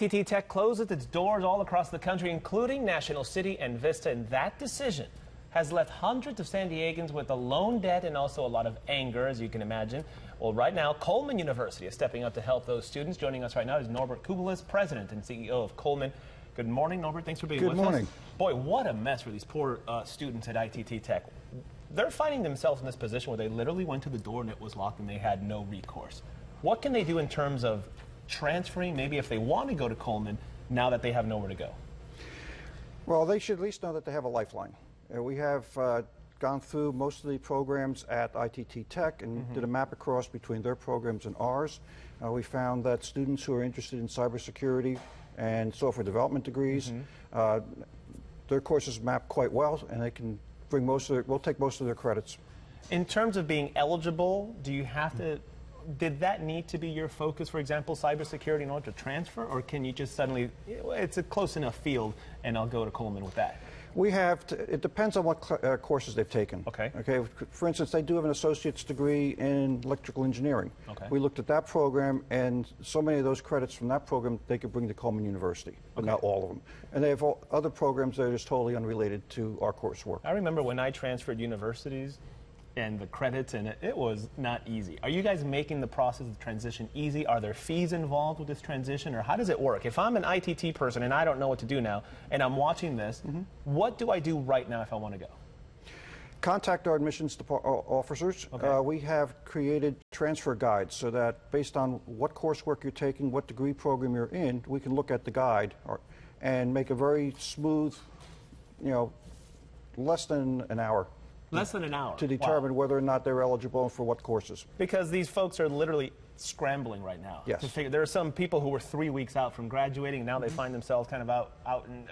ITT Tech closes its doors all across the country, including National City and Vista, and that decision has left hundreds of San Diegans with a loan debt and also a lot of anger, as you can imagine. Well, right now, Coleman University is stepping up to help those students. Joining us right now is Norbert, Kubilus, President and CEO of Coleman. Good morning, Norbert. Thanks for being with us. Good morning. Boy, what a mess for these poor students at ITT Tech. They're finding themselves in this position where they literally went to the door and it was locked and they had no recourse. What can they do in terms of transferring, maybe if they want to go to Coleman, now that they have nowhere to go? Well, they should at least know that they have a lifeline. We have gone through most of the programs at ITT Tech and did a map across between their programs and ours. We found that students who are interested in cybersecurity and software development degrees, their courses map quite well, and they can bring we'll take most of their credits. In terms of being eligible, do you have to, did that need to be your focus, for example, cybersecurity, in order to transfer, or can you just suddenly, it's a close enough field and I'll go to Coleman with that? We have to, it depends on what courses they've taken. Okay. Okay. For instance, they do have an associate's degree in electrical engineering. Okay. We looked at that program, and so many of those credits from that program they could bring to Coleman University, but not all of them. And they have other programs that are just totally unrelated to our coursework. I remember when I transferred universities and the credits, and it was not easy. Are you guys making the process of transition easy? Are there fees involved with this transition, or how does it work? If I'm an ITT person and I don't know what to do now, and I'm watching this, what do I do right now if I want to go? Contact our admissions officers. Okay. We have created transfer guides so that based on what coursework you're taking, what degree program you're in, we can look at the guide and make a very smooth, less than an hour. Less than an hour. To determine whether or not they're eligible and for what courses. Because these folks are literally scrambling right now. Yes. To figure, there are some people who were 3 weeks out from graduating, and now they find themselves kind of out and,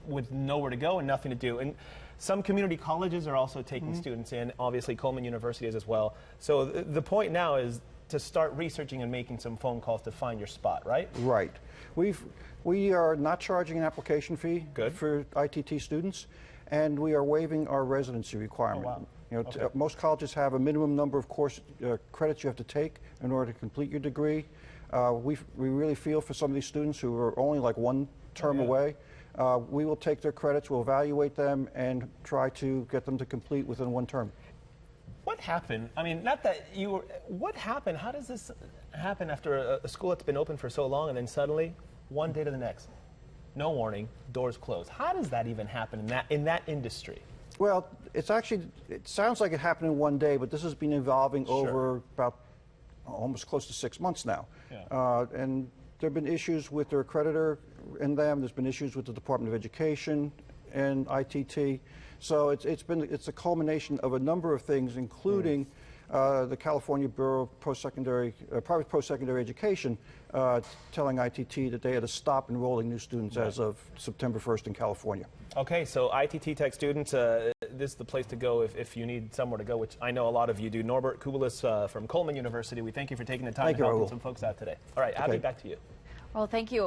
with nowhere to go and nothing to do. And some community colleges are also taking students in. Obviously, Coleman University is as well. So the point now is to start researching and making some phone calls to find your spot, right? Right. We are not charging an application fee for ITT students, and we are waiving our residency requirement. Oh, wow. Most colleges have a minimum number of credits you have to take in order to complete your degree. We really feel for some of these students who are only like one term away. We will take their credits, we'll evaluate them, and try to get them to complete within one term. What happened? I mean, not that you were, what happened? How does this happen after a school that's been open for so long and then suddenly, one day to the next, no warning, doors closed? How does that even happen in that industry? Well, it sounds like it happened in one day, but this has been evolving over about almost close to 6 months now. Yeah. And there have been issues with their accreditor and them. There's been issues with the Department of Education and ITT. So it's a culmination of a number of things, including the California Bureau of Private Post-Secondary Education telling ITT that they had to stop enrolling new students as of September 1st in California. Okay, so ITT Tech students, this is the place to go if you need somewhere to go, which I know a lot of you do. Norbert, Kubilus from Coleman University, we thank you for taking the time to help some folks out today. All right, Abby, back to you. Well, thank you.